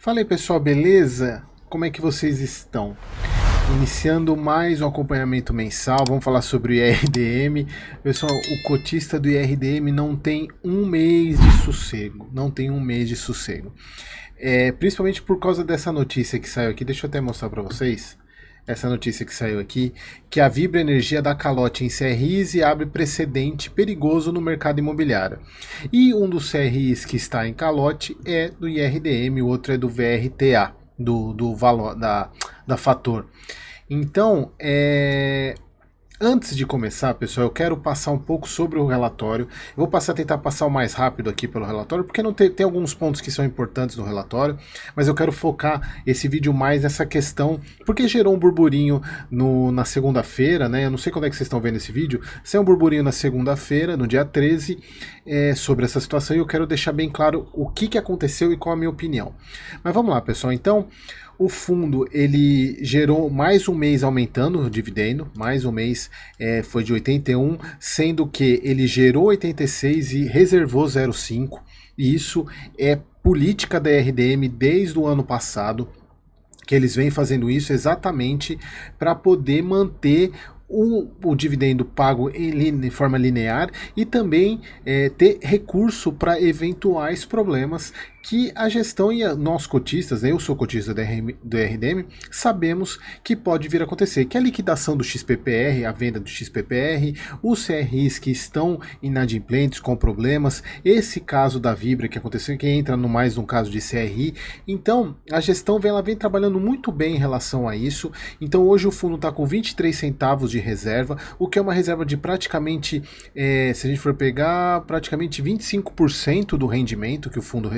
Fala aí pessoal, beleza? Como é que vocês estão? Iniciando mais um acompanhamento mensal, vamos falar sobre o IRDM. Pessoal, o cotista do IRDM não tem um mês de sossego, não tem um mês de sossego. Principalmente por causa dessa notícia que saiu aqui, deixa eu até mostrar para vocês. Essa notícia que saiu aqui, que a Vibra Energia dá calote em CRIs e abre precedente perigoso no mercado imobiliário. E um dos CRIs que está em calote é do IRDM, o outro é do VRTA, do valor da Fator. Então, antes de começar, pessoal, eu quero passar um pouco sobre o relatório. Eu vou tentar passar o mais rápido aqui pelo relatório, porque não tem alguns pontos que são importantes no relatório, mas eu quero focar esse vídeo mais nessa questão, porque gerou um burburinho na segunda-feira, né? Eu não sei quando é que vocês estão vendo esse vídeo. Saiu um burburinho na segunda-feira, no dia 13, sobre essa situação, e eu quero deixar bem claro o que aconteceu e qual a minha opinião. Mas vamos lá, pessoal. Então, o fundo ele gerou mais um mês aumentando o dividendo, mais um mês foi de 81, sendo que ele gerou 86 e reservou 0,5. E isso é política da RDM desde o ano passado, que eles vêm fazendo isso exatamente para poder manter o dividendo pago em forma linear e também ter recurso para eventuais problemas que a gestão e nós cotistas, né, eu sou cotista do RDM, sabemos que pode vir a acontecer, que é a liquidação do XPPR, a venda do XPPR, os CRIs que estão inadimplentes com problemas, esse caso da Vibra que aconteceu, que entra no mais um caso de CRI. Então a gestão ela vem trabalhando muito bem em relação a isso. Então hoje o fundo está com 23 centavos de reserva, o que é uma reserva de praticamente, se a gente for pegar, praticamente 25% do rendimento que o fundo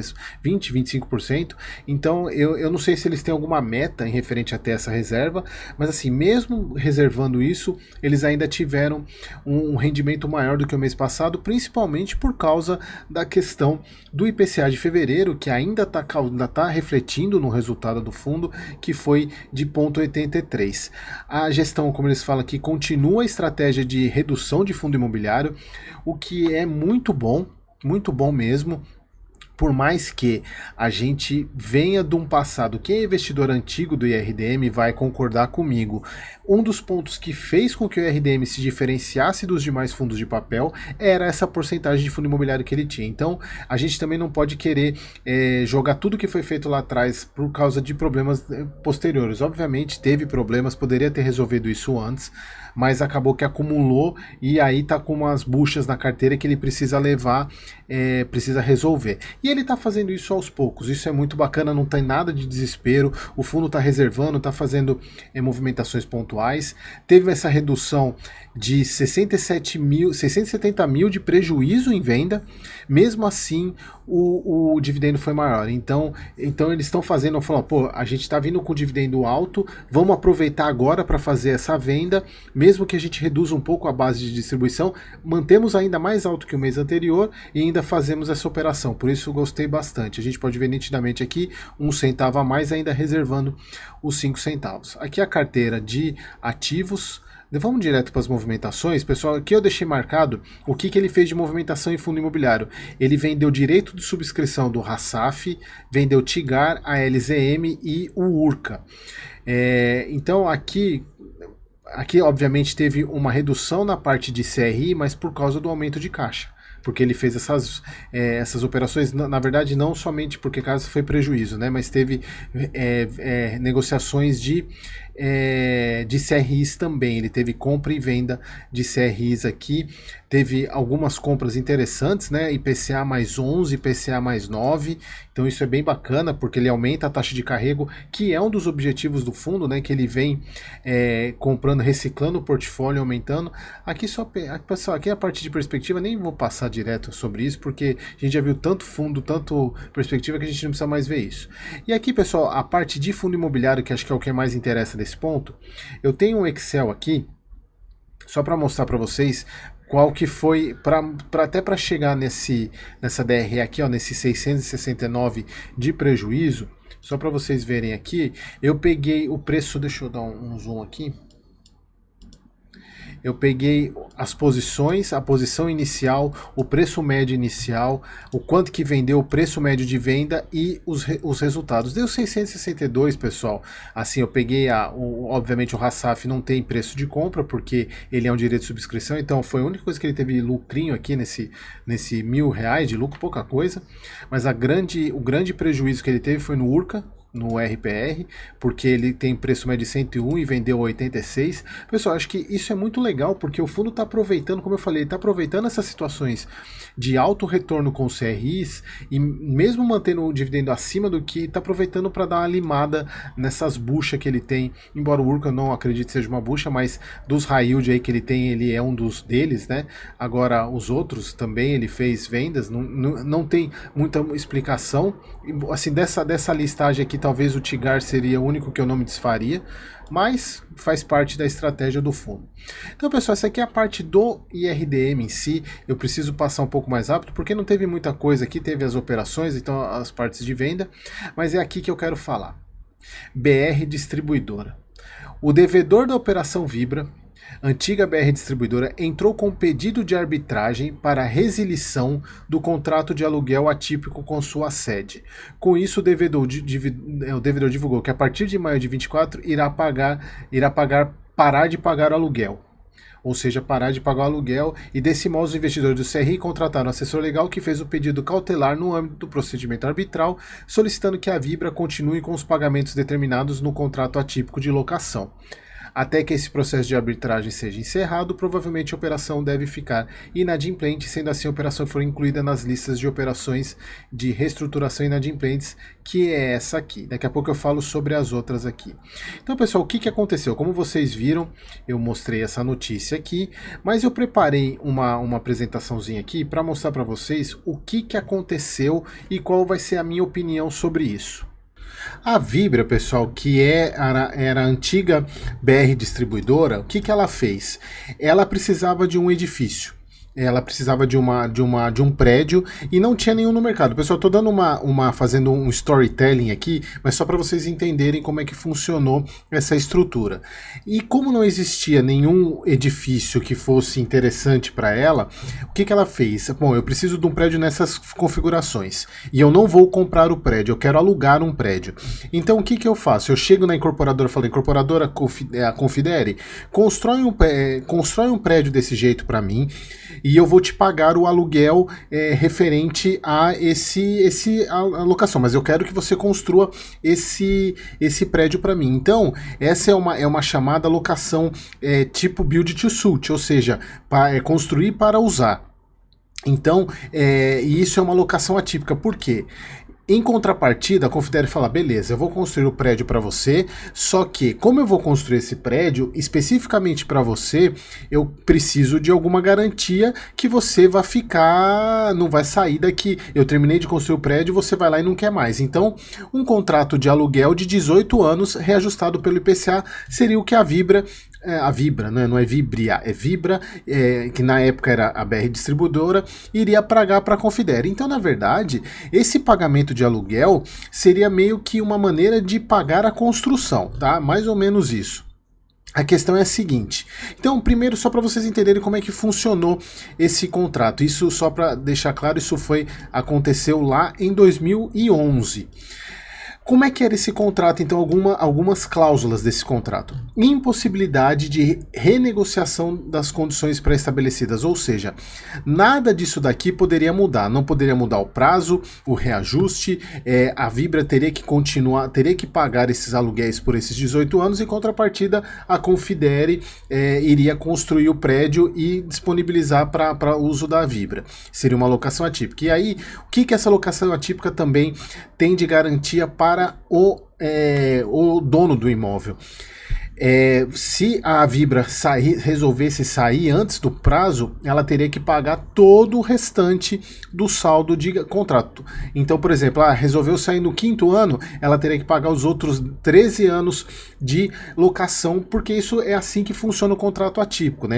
20, 25%. Então eu não sei se eles têm alguma meta em referente a ter essa reserva, mas assim, mesmo reservando isso, eles ainda tiveram um rendimento maior do que o mês passado, principalmente por causa da questão do IPCA de fevereiro, que ainda está refletindo no resultado do fundo, que foi de 0,83. A gestão, como eles falam aqui, continua a estratégia de redução de fundo imobiliário, o que é muito bom mesmo. Por mais que a gente venha de um passado, quem é investidor antigo do IRDM vai concordar comigo. Um dos pontos que fez com que o IRDM se diferenciasse dos demais fundos de papel era essa porcentagem de fundo imobiliário que ele tinha. Então a gente também não pode querer jogar tudo que foi feito lá atrás por causa de problemas posteriores. Obviamente teve problemas, poderia ter resolvido isso antes, mas acabou que acumulou e aí tá com umas buchas na carteira que ele precisa levar, precisa resolver. E ele está fazendo isso aos poucos, isso é muito bacana, não tem nada de desespero, o fundo está reservando, está fazendo movimentações pontuais, teve essa redução de 670 mil de prejuízo em venda, mesmo assim o dividendo foi maior. Então eles estão fazendo, falando, pô, a gente está vindo com dividendo alto, vamos aproveitar agora para fazer essa venda, mesmo que a gente reduza um pouco a base de distribuição, mantemos ainda mais alto que o mês anterior e ainda fazemos essa operação. Por isso eu gostei bastante. A gente pode ver nitidamente aqui um centavo a mais, ainda reservando os 5 centavos. Aqui a carteira de ativos. Vamos direto para as movimentações, pessoal. Aqui eu deixei marcado o que ele fez de movimentação em fundo imobiliário. Ele vendeu direito de subscrição do Racaf, vendeu Tigar, a LZM e o Urca. Então aqui obviamente teve uma redução na parte de CRI, mas por causa do aumento de caixa, porque ele fez essas operações, na verdade não somente porque caso foi prejuízo, né, mas teve negociações de CRIs também. Ele teve compra e venda de CRIs aqui, teve algumas compras interessantes, né? IPCA mais 11, IPCA mais 9, então isso é bem bacana, porque ele aumenta a taxa de carrego, que é um dos objetivos do fundo, né? Que ele vem comprando, reciclando o portfólio, aumentando. Aqui pessoal, aqui a parte de perspectiva, nem vou passar direto sobre isso, porque a gente já viu tanto fundo, tanto perspectiva, que a gente não precisa mais ver isso. E aqui, pessoal, a parte de fundo imobiliário, que acho que é o que mais interessa desse ponto, eu tenho um Excel aqui, só para mostrar para vocês qual que foi, até para chegar nessa DRE aqui, ó, nesse 669 de prejuízo, só para vocês verem aqui, eu peguei o preço, deixa eu dar um zoom aqui, eu peguei as posições, a posição inicial, o preço médio inicial, o quanto que vendeu, o preço médio de venda e os resultados. Deu 662, pessoal. Assim, eu peguei, obviamente o Hassaf não tem preço de compra, porque ele é um direito de subscrição, então foi a única coisa que ele teve lucrinho aqui nesse R$1.000 de lucro, pouca coisa. Mas o grande prejuízo que ele teve foi no Urca, no RPR, porque ele tem preço médio de 101 e vendeu 86. Pessoal, acho que isso é muito legal, porque o fundo está aproveitando, como eu falei, está aproveitando essas situações de alto retorno com os CRIs e mesmo mantendo o dividendo acima do que, está aproveitando para dar uma limada nessas buchas que ele tem, embora o Urca eu não acredite seja uma bucha, mas dos high yield aí que ele tem, ele é um dos deles, né? Agora os outros também ele fez vendas, não tem muita explicação, assim, dessa listagem aqui talvez o Tigar seria o único que eu não me desfaria, mas faz parte da estratégia do fundo. Então, pessoal, essa aqui é a parte do IRDM em si. Eu preciso passar um pouco mais rápido, porque não teve muita coisa aqui, teve as operações, então as partes de venda, mas é aqui que eu quero falar. BR Distribuidora. O devedor da operação Vibra, antiga BR Distribuidora, entrou com pedido de arbitragem para resilição do contrato de aluguel atípico com sua sede. Com isso, o devedor divulgou que a partir de maio de 24 irá parar de pagar o aluguel. Ou seja, parar de pagar o aluguel, e desse modo os investidores do CRI contrataram um assessor legal que fez o pedido cautelar no âmbito do procedimento arbitral, solicitando que a Vibra continue com os pagamentos determinados no contrato atípico de locação. Até que esse processo de arbitragem seja encerrado, provavelmente a operação deve ficar inadimplente, sendo assim a operação for incluída nas listas de operações de reestruturação inadimplentes, que é essa aqui. Daqui a pouco eu falo sobre as outras aqui. Então, pessoal, o que aconteceu? Como vocês viram, eu mostrei essa notícia aqui, mas eu preparei uma apresentaçãozinha aqui para mostrar para vocês o que aconteceu e qual vai ser a minha opinião sobre isso. A Vibra, pessoal, que era a antiga BR Distribuidora, o que ela fez? Ela precisava de um edifício. Ela precisava de um prédio e não tinha nenhum no mercado. Pessoal, estou dando fazendo um storytelling aqui, mas só para vocês entenderem como é que funcionou essa estrutura. E como não existia nenhum edifício que fosse interessante para ela, o que ela fez? Bom, eu preciso de um prédio nessas configurações e eu não vou comprar o prédio, eu quero alugar um prédio. Então o que eu faço? Eu chego na incorporadora e falo, incorporadora, a Confidere, constrói um prédio desse jeito para mim, e eu vou te pagar o aluguel referente a a locação, mas eu quero que você construa esse prédio para mim. Então, essa é uma chamada locação tipo build to suit, ou seja, construir para usar. Então, isso é uma locação atípica. Por quê? Em contrapartida, a Confidere fala, beleza, eu vou construir o prédio para você, só que, como eu vou construir esse prédio especificamente para você, eu preciso de alguma garantia que você vai ficar, não vai sair daqui. Eu terminei de construir o prédio, você vai lá e não quer mais. Então, um contrato de aluguel de 18 anos, reajustado pelo IPCA, seria o que a Vibra, né? Não é Vibria, é Vibra, que na época era a BR Distribuidora, iria pagar para a Confidere. Então, na verdade, esse pagamento de aluguel seria meio que uma maneira de pagar a construção, tá? Mais ou menos isso. A questão é a seguinte. Então, primeiro, só para vocês entenderem como é que funcionou esse contrato. Isso, só para deixar claro, isso aconteceu lá em 2011. Como é que era esse contrato? Então, algumas cláusulas desse contrato. Impossibilidade de renegociação das condições pré-estabelecidas, ou seja, nada disso daqui poderia mudar. Não poderia mudar o prazo, o reajuste, a Vibra teria que pagar esses aluguéis por esses 18 anos, em contrapartida, a Confidere iria construir o prédio e disponibilizar para uso da Vibra. Seria uma locação atípica. E aí, o que essa locação atípica também tem de garantia para o dono do imóvel? Se a Vibra resolvesse sair antes do prazo, ela teria que pagar todo o restante do saldo de contrato. Então, por exemplo, resolveu sair no 5º ano, ela teria que pagar os outros 13 anos de locação, porque isso é assim que funciona o contrato atípico, né?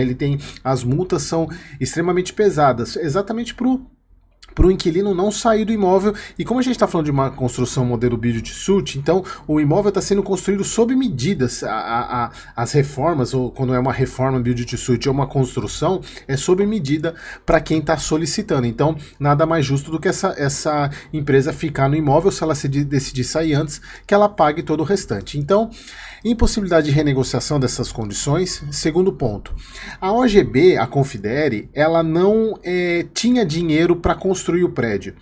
As multas são extremamente pesadas, exatamente para o inquilino não sair do imóvel. E como a gente está falando de uma construção modelo build to suit, então o imóvel está sendo construído sob medidas. As reformas, ou quando é uma reforma build to suit ou uma construção, é sob medida para quem está solicitando. Então nada mais justo do que essa empresa ficar no imóvel, se ela decidir sair antes, que ela pague todo o restante. Então, impossibilidade de renegociação dessas condições. Segundo ponto, a OGB, a Confidere, ela não tinha dinheiro para construir o prédio.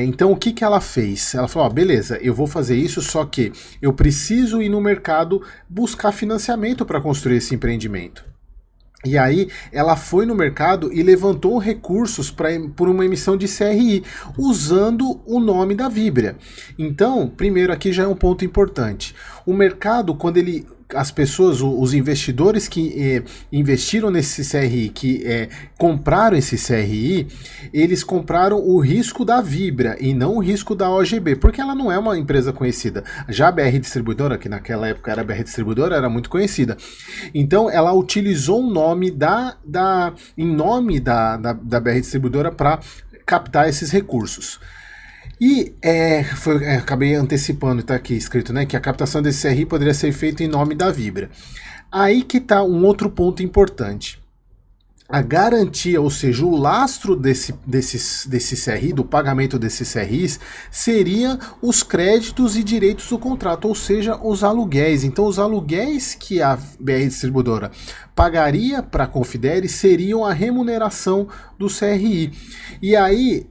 Então o que ela fez? Ela falou, beleza, eu vou fazer isso, só que eu preciso ir no mercado buscar financiamento para construir esse empreendimento. E aí ela foi no mercado e levantou recursos por uma emissão de CRI, usando o nome da Vibra. Então, primeiro aqui já é um ponto importante. O mercado, quando as pessoas, os investidores que investiram nesse CRI, que compraram esse CRI, eles compraram o risco da Vibra e não o risco da OGB, porque ela não é uma empresa conhecida. Já a BR Distribuidora, que naquela época era a BR Distribuidora, era muito conhecida. Então ela utilizou o nome em nome da BR Distribuidora para captar esses recursos. E acabei antecipando, está aqui escrito, né, que a captação desse CRI poderia ser feita em nome da Vibra. Aí que está um outro ponto importante. A garantia, ou seja, o lastro desse CRI, do pagamento desses CRIs, seria os créditos e direitos do contrato, ou seja, os aluguéis. Então, os aluguéis que a BR Distribuidora pagaria para a Confidere seriam a remuneração do CRI. E aí,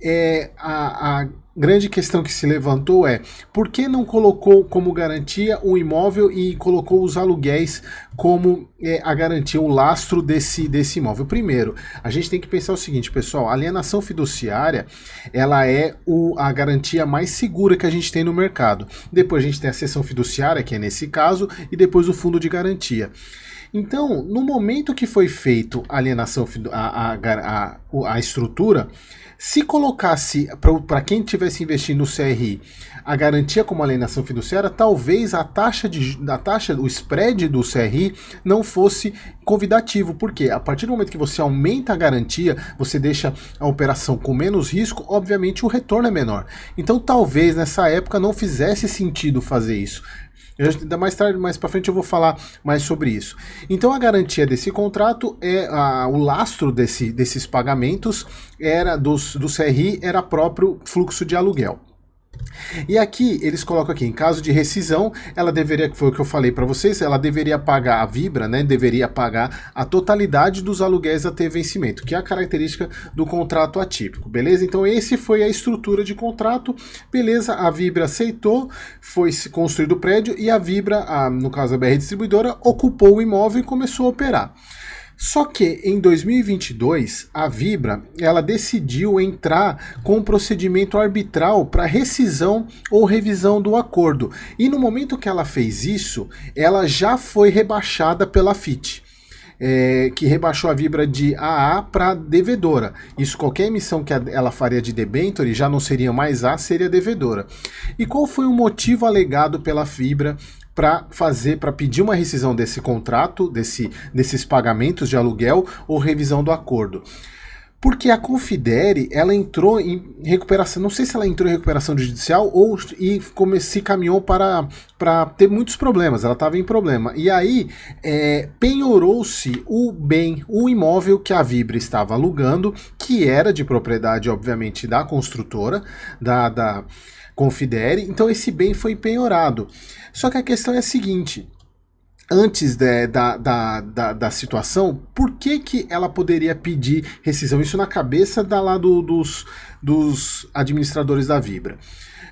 a grande questão que se levantou por que não colocou como garantia o imóvel e colocou os aluguéis como a garantia, o lastro desse imóvel? Primeiro, a gente tem que pensar o seguinte, pessoal, a alienação fiduciária, ela é a garantia mais segura que a gente tem no mercado. Depois a gente tem a cessão fiduciária, que é nesse caso, e depois o fundo de garantia. Então, no momento que foi feito a alienação, a estrutura, se colocasse para quem estivesse investindo no CRI a garantia como alienação fiduciária, talvez a taxa, o spread do CRI não fosse convidativo. Por quê? A partir do momento que você aumenta a garantia, você deixa a operação com menos risco, obviamente o retorno é menor. Então talvez nessa época não fizesse sentido fazer isso. Mais tarde, mais para frente eu vou falar mais sobre isso. Então a garantia desse contrato o lastro desses pagamentos do CRI era próprio fluxo de aluguel. E aqui eles colocam aqui, em caso de rescisão, ela deveria, foi o que eu falei para vocês, ela deveria pagar a Vibra, né? Deveria pagar a totalidade dos aluguéis a ter vencimento, que é a característica do contrato atípico, beleza? Então esse foi a estrutura de contrato, beleza? A Vibra aceitou, foi construído o prédio e a Vibra, no caso a BR Distribuidora, ocupou o imóvel e começou a operar. Só que em 2022 a Vibra ela decidiu entrar com um procedimento arbitral para rescisão ou revisão do acordo. E no momento que ela fez isso, ela já foi rebaixada pela FIT. Que rebaixou a Vibra de AA para devedora. Isso, qualquer emissão que ela faria de debenture já não seria mais A, seria devedora. E qual foi o motivo alegado pela Vibra para pedir uma rescisão desse contrato, desses pagamentos de aluguel ou revisão do acordo? Porque a Confidere, ela entrou em recuperação, não sei se ela entrou em recuperação judicial se caminhou para ter muitos problemas, ela estava em problema. E aí penhorou-se o imóvel que a Vibra estava alugando, que era de propriedade, obviamente, da construtora, da Confidere, então esse bem foi penhorado. Só que a questão é a seguinte: antes da situação, por que ela poderia pedir rescisão? Isso na cabeça dos administradores da Vibra.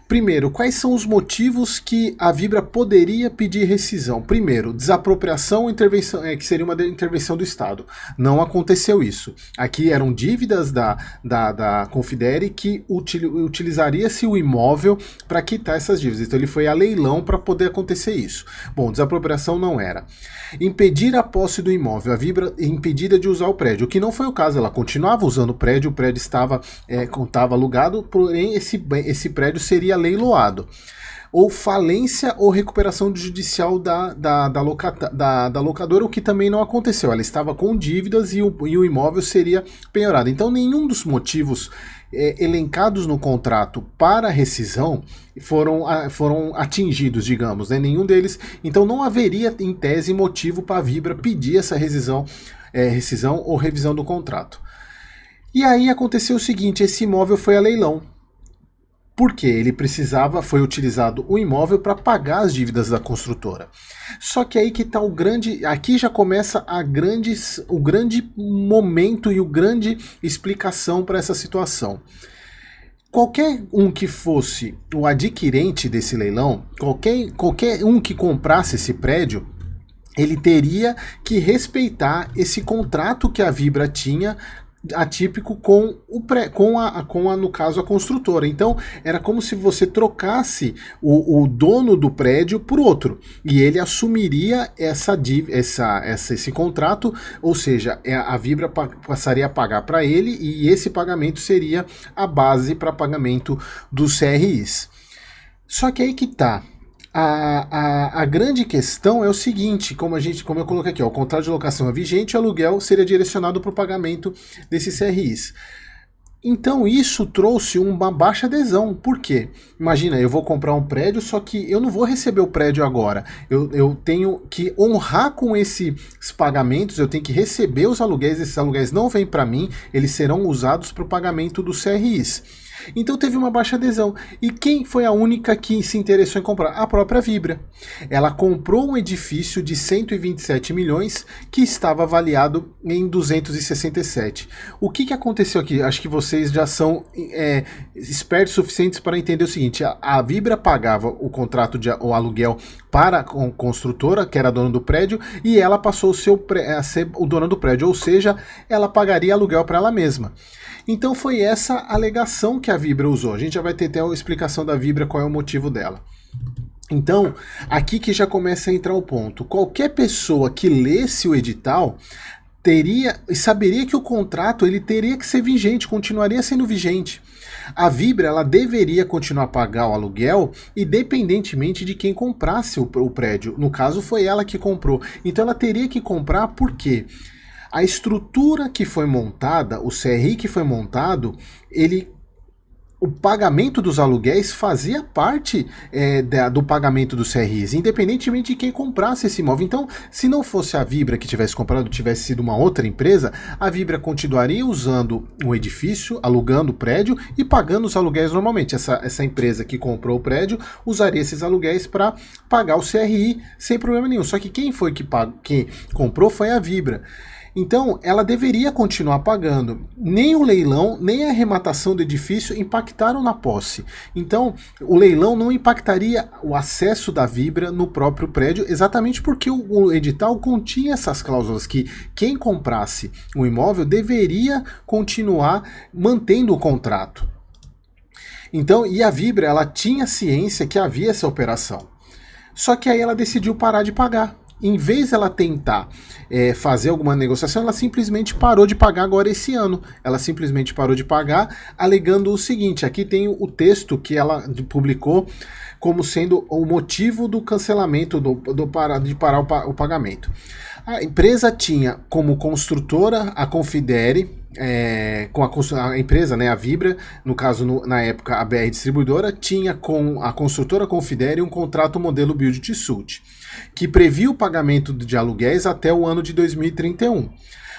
Primeiro, quais são os motivos que a Vibra poderia pedir rescisão? Primeiro, desapropriação, intervenção, que seria uma intervenção do Estado. Não aconteceu isso. Aqui eram dívidas da Confidere que utilizaria-se o imóvel para quitar essas dívidas. Então ele foi a leilão para poder acontecer isso. Bom, desapropriação não era. Impedir a posse do imóvel, a Vibra impedida de usar o prédio, o que não foi o caso, ela continuava usando o prédio estava alugado, porém esse prédio seria leiloado. ou falência ou recuperação judicial da locadora, o que também não aconteceu. Ela estava com dívidas e o imóvel seria penhorado. Então, nenhum dos motivos elencados no contrato para rescisão foram atingidos, digamos, né? Nenhum deles. Então, não haveria, em tese, motivo para a Vibra pedir essa rescisão ou revisão do contrato. E aí aconteceu o seguinte: esse imóvel foi a leilão. Porque ele foi utilizado o imóvel para pagar as dívidas da construtora. Só que aí que está aqui já começa o grande momento e a grande explicação para essa situação. Qualquer um que fosse o adquirente desse leilão, qualquer um que comprasse esse prédio, ele teria que respeitar esse contrato que a Vibra tinha atípico no caso, a construtora. Então, era como se você trocasse o dono do prédio por outro, e ele assumiria esse contrato, ou seja, a Vibra passaria a pagar para ele, e esse pagamento seria a base para pagamento dos CRIs. Só que aí que tá. A grande questão é o seguinte, como eu coloquei aqui, o contrato de locação é vigente, o aluguel seria direcionado para o pagamento desses CRIs. Então isso trouxe uma baixa adesão. Por quê? Imagina, eu vou comprar um prédio, só que eu não vou receber o prédio agora. Eu tenho que honrar com esses pagamentos, eu tenho que receber os aluguéis, esses aluguéis não vêm para mim, eles serão usados para o pagamento dos CRIs. Então teve uma baixa adesão. E quem foi a única que se interessou em comprar? A própria Vibra. Ela comprou um edifício de 127 milhões que estava avaliado em 267. O que aconteceu aqui? Acho que vocês já são espertos suficientes para entender o seguinte: a Vibra pagava o contrato o aluguel para a construtora, que era dona do prédio, e ela passou a ser o dono do prédio, ou seja, ela pagaria aluguel para ela mesma. Então foi essa alegação que a Vibra usou. A gente já vai ter até a explicação da Vibra, qual é o motivo dela. Então, aqui que já começa a entrar o ponto. Qualquer pessoa que lesse o edital saberia que o contrato ele teria que ser vigente, continuaria sendo vigente. A Vibra ela deveria continuar a pagar o aluguel independentemente de quem comprasse o prédio. No caso, foi ela que comprou. Então ela teria que comprar por quê? A estrutura que foi montada, o CRI que foi montado, o pagamento dos aluguéis fazia parte do pagamento dos CRIs, independentemente de quem comprasse esse imóvel. Então, se não fosse a Vibra que tivesse comprado, tivesse sido uma outra empresa, a Vibra continuaria usando o edifício, alugando o prédio e pagando os aluguéis normalmente. Essa empresa que comprou o prédio usaria esses aluguéis para pagar o CRI sem problema nenhum. Só que quem comprou foi a Vibra. Então, ela deveria continuar pagando. Nem o leilão, nem a arrematação do edifício impactaram na posse. Então, o leilão não impactaria o acesso da Vibra no próprio prédio, exatamente porque o edital continha essas cláusulas que quem comprasse o imóvel deveria continuar mantendo o contrato. Então, e a Vibra, ela tinha ciência que havia essa operação. Só que aí ela decidiu parar de pagar. Em vez de ela tentar fazer alguma negociação, ela simplesmente parou de pagar agora esse ano. Ela simplesmente parou de pagar, alegando o seguinte: aqui tem o texto que ela publicou como sendo o motivo do cancelamento, de parar o pagamento. A empresa tinha como construtora a Confidere, com a empresa, né, a Vibra, no caso na época a BR Distribuidora, tinha com a construtora Confidere um contrato modelo Build to Suit, que previa o pagamento de aluguéis até o ano de 2031,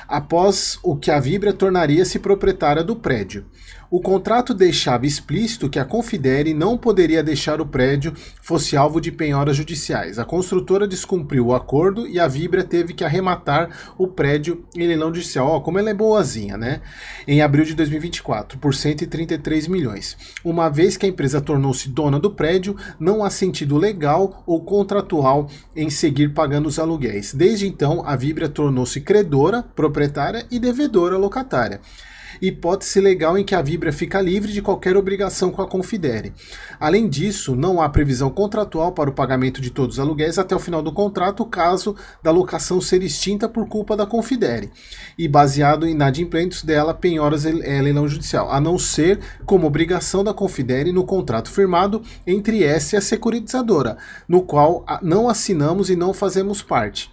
após o que a Vibra tornaria-se proprietária do prédio. O contrato deixava explícito que a Confidere não poderia deixar o prédio fosse alvo de penhoras judiciais. A construtora descumpriu o acordo e a Vibra teve que arrematar o prédio em leilão judicial. Como ela é boazinha, né? Em abril de 2024, por 133 milhões. Uma vez que a empresa tornou-se dona do prédio, não há sentido legal ou contratual em seguir pagando os aluguéis. Desde então, a Vibra tornou-se credora, proprietária e devedora locatária. hipótese legal em que a Vibra fica livre de qualquer obrigação com a Confidere. Além disso, não há previsão contratual para o pagamento de todos os aluguéis até o final do contrato, caso da locação ser extinta por culpa da Confidere, e baseado em inadimplentes dela, penhoras leilão judicial, a não ser como obrigação da Confidere no contrato firmado entre essa e a securitizadora, no qual não assinamos e não fazemos parte,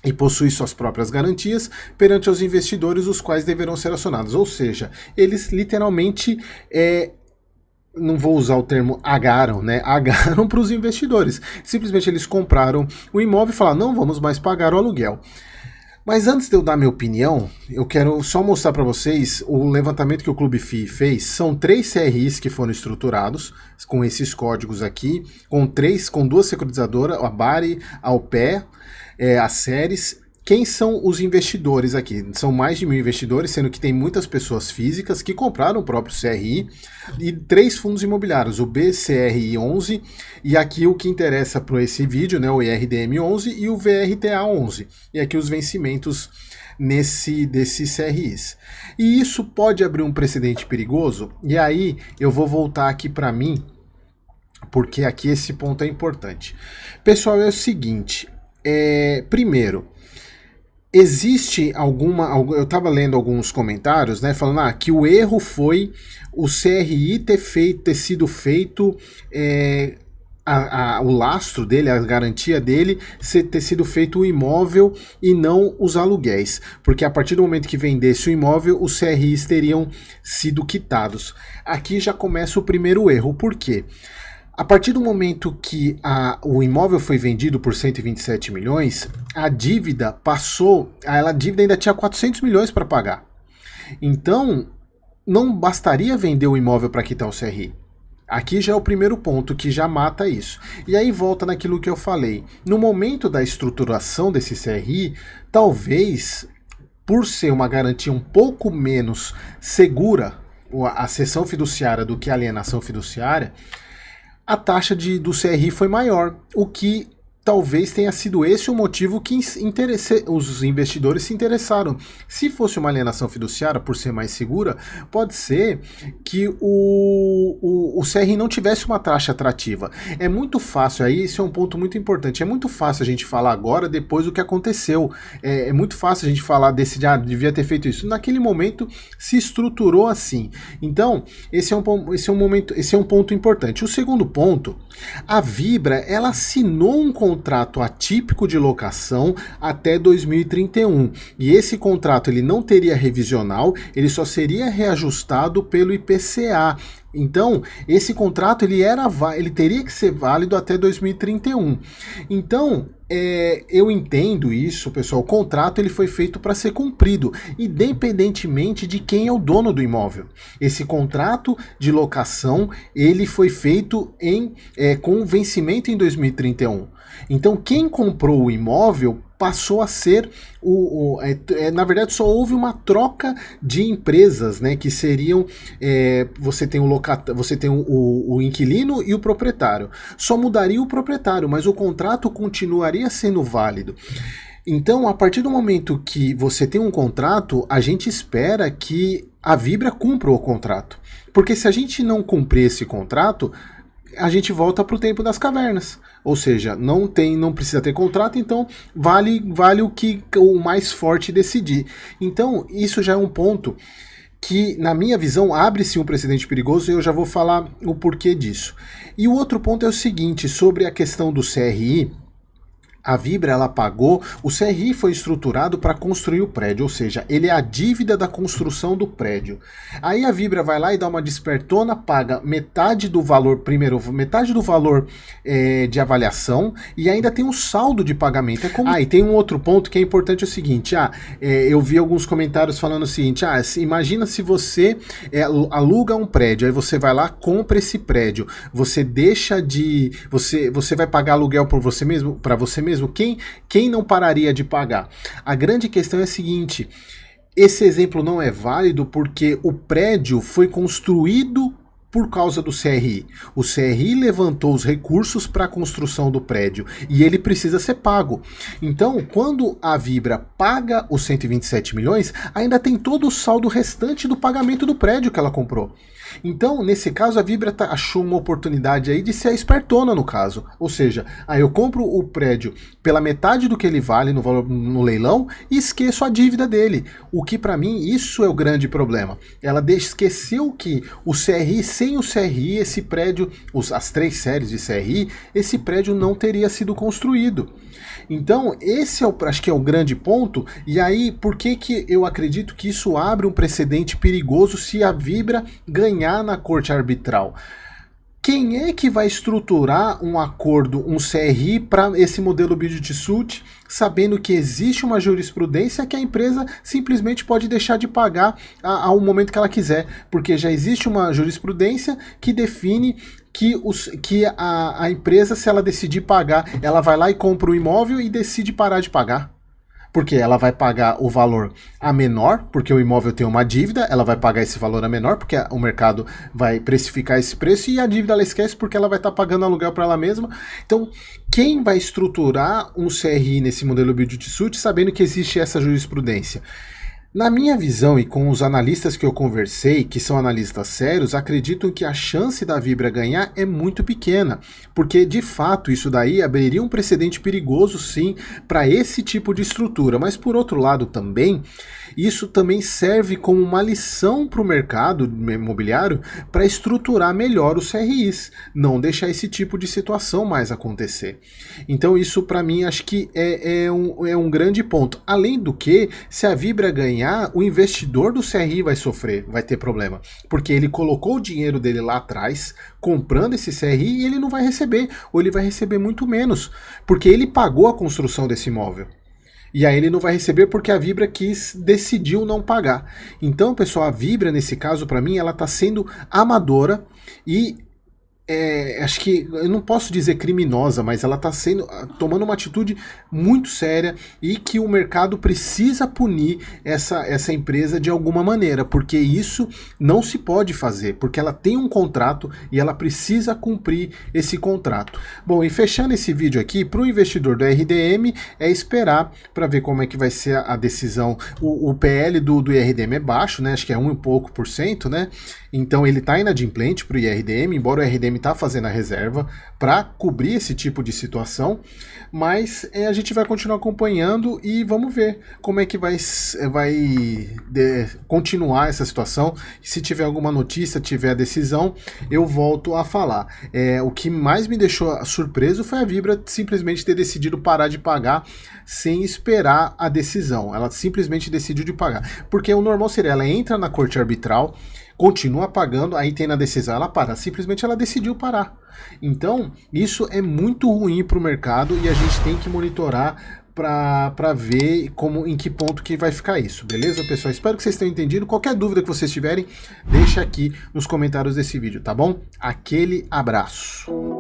e possui suas próprias garantias perante os investidores, os quais deverão ser acionados. Ou seja, eles literalmente, não vou usar o termo agaram, né? Agaram para os investidores. Simplesmente eles compraram o imóvel e falaram, não vamos mais pagar o aluguel. Mas antes de eu dar minha opinião, eu quero só mostrar para vocês o levantamento que o Clube FII fez. São 3 CRIs que foram estruturados com esses códigos aqui, com 2 securitizadoras, a Bari, a Alpé, a Ceres. Quem são os investidores aqui? São mais de 1.000 investidores, sendo que tem muitas pessoas físicas que compraram o próprio CRI e 3 fundos imobiliários, o BCRI11 e aqui o que interessa para esse vídeo, né, o IRDM11 e o VRTA11. E aqui os vencimentos desses CRIs. E isso pode abrir um precedente perigoso, e aí eu vou voltar aqui para mim, porque aqui esse ponto é importante. Pessoal, é o seguinte, primeiro, existe eu estava lendo alguns comentários, né, falando que o erro foi o CRI ter sido feito, o lastro dele, a garantia dele, ter sido feito o imóvel e não os aluguéis, porque a partir do momento que vendesse o imóvel, os CRIs teriam sido quitados. Aqui já começa o primeiro erro, por quê? A partir do momento que o imóvel foi vendido por 127 milhões, a dívida a dívida ainda tinha 400 milhões para pagar. Então, não bastaria vender o imóvel para quitar o CRI. Aqui já é o primeiro ponto que já mata isso. E aí volta naquilo que eu falei. No momento da estruturação desse CRI, talvez, por ser uma garantia um pouco menos segura, a cessão fiduciária do que a alienação fiduciária, a taxa do CRI foi maior, o que talvez tenha sido esse o motivo que os investidores se interessaram. Se fosse uma alienação fiduciária, por ser mais segura, pode ser que o CRI não tivesse uma taxa atrativa. É muito fácil, aí esse é um ponto muito importante, é muito fácil a gente falar agora, depois do que aconteceu. É muito fácil a gente falar devia ter feito isso. Naquele momento se estruturou assim. Então, esse é um ponto importante. O segundo ponto, a Vibra, ela assinou um contrato atípico de locação até 2031. E esse contrato ele não teria revisional, ele só seria reajustado pelo IPCA. Então, esse contrato ele teria que ser válido até 2031. Então, eu entendo isso, pessoal. O contrato ele foi feito para ser cumprido, independentemente de quem é o dono do imóvel. Esse contrato de locação ele foi feito com vencimento em 2031. Então, quem comprou o imóvel passou a ser na verdade só houve uma troca de empresas, né, que seriam você tem o inquilino e o proprietário. Só mudaria o proprietário, mas o contrato continuaria sendo válido. Então, a partir do momento que você tem um contrato, a gente espera que a Vibra cumpra o contrato. Porque se a gente não cumprir esse contrato, a gente volta para o tempo das cavernas. Ou seja, não precisa ter contrato, então vale o que o mais forte decidir. Então, isso já é um ponto que, na minha visão, abre-se um precedente perigoso, e eu já vou falar o porquê disso. E o outro ponto é o seguinte, sobre a questão do CRI. A Vibra, ela pagou, o CRI foi estruturado para construir o prédio, ou seja, ele é a dívida da construção do prédio. Aí a Vibra vai lá e dá uma despertona, paga metade do valor, de avaliação, e ainda tem um saldo de pagamento. E tem um outro ponto que é importante, é o seguinte, eu vi alguns comentários falando o seguinte, imagina se você aluga um prédio, aí você vai lá, compra esse prédio, você deixa de, você vai pagar aluguel para você mesmo, quem não pararia de pagar? A grande questão é a seguinte, esse exemplo não é válido porque o prédio foi construído por causa do CRI. O CRI levantou os recursos para a construção do prédio e ele precisa ser pago. Então, quando a Vibra paga os 127 milhões, ainda tem todo o saldo restante do pagamento do prédio que ela comprou. Então, nesse caso, a Vibra achou uma oportunidade aí de ser a espertona no caso. Ou seja, aí eu compro o prédio pela metade do que ele vale no valor no leilão e esqueço a dívida dele. O que para mim, isso é o grande problema. Ela esqueceu que o CRI, sem o CRI, esse prédio, as 3 séries de CRI, esse prédio não teria sido construído. Então, esse acho que é o grande ponto. E aí, por que eu acredito que isso abre um precedente perigoso se a Vibra ganhar na corte arbitral? Quem é que vai estruturar um acordo, um CRI, para esse modelo build-to-suit, sabendo que existe uma jurisprudência que a empresa simplesmente pode deixar de pagar ao momento que ela quiser, porque já existe uma jurisprudência que define que a empresa, se ela decidir pagar, ela vai lá e compra o imóvel e decide parar de pagar. Porque ela vai pagar o valor a menor, porque o imóvel tem uma dívida, ela vai pagar esse valor a menor, porque o mercado vai precificar esse preço, e a dívida ela esquece porque ela vai estar pagando aluguel para ela mesma. Então, quem vai estruturar um CRI nesse modelo build-to-suit sabendo que existe essa jurisprudência? Na minha visão e com os analistas que eu conversei, que são analistas sérios, acreditam que a chance da Vibra ganhar é muito pequena, porque de fato isso daí abriria um precedente perigoso sim para esse tipo de estrutura, mas por outro lado também, isso também serve como uma lição para o mercado imobiliário para estruturar melhor os CRIs, não deixar esse tipo de situação mais acontecer. Então isso para mim acho que é um grande ponto. Além do que, se a Vibra ganhar, o investidor do CRI vai sofrer, vai ter problema, porque ele colocou o dinheiro dele lá atrás, comprando esse CRI, e ele não vai receber, ou ele vai receber muito menos, porque ele pagou a construção desse imóvel. E aí ele não vai receber porque a Vibra decidiu não pagar. Então, pessoal, a Vibra, nesse caso, para mim, ela está sendo amadora e acho que eu não posso dizer criminosa, mas ela está tomando uma atitude muito séria e que o mercado precisa punir essa empresa de alguma maneira, porque isso não se pode fazer, porque ela tem um contrato e ela precisa cumprir esse contrato. Bom, e fechando esse vídeo aqui, para o investidor do RDM é esperar para ver como é que vai ser a decisão. O PL do IRDM é baixo, né? Acho que é 1 e pouco por cento, né? Então ele está inadimplente para o IRDM, embora o IRDM está fazendo a reserva para cobrir esse tipo de situação, mas a gente vai continuar acompanhando e vamos ver como é que vai continuar essa situação. Se tiver alguma notícia, tiver a decisão, eu volto a falar. O que mais me deixou surpreso foi a Vibra simplesmente ter decidido parar de pagar sem esperar a decisão. Ela simplesmente decidiu de pagar, porque o normal seria ela entra na corte arbitral, continua pagando, aí tem na decisão, ela para. Simplesmente ela decidiu parar. Então, isso é muito ruim para o mercado e a gente tem que monitorar para ver em que ponto que vai ficar isso. Beleza, pessoal? Espero que vocês tenham entendido. Qualquer dúvida que vocês tiverem, deixa aqui nos comentários desse vídeo, tá bom? Aquele abraço.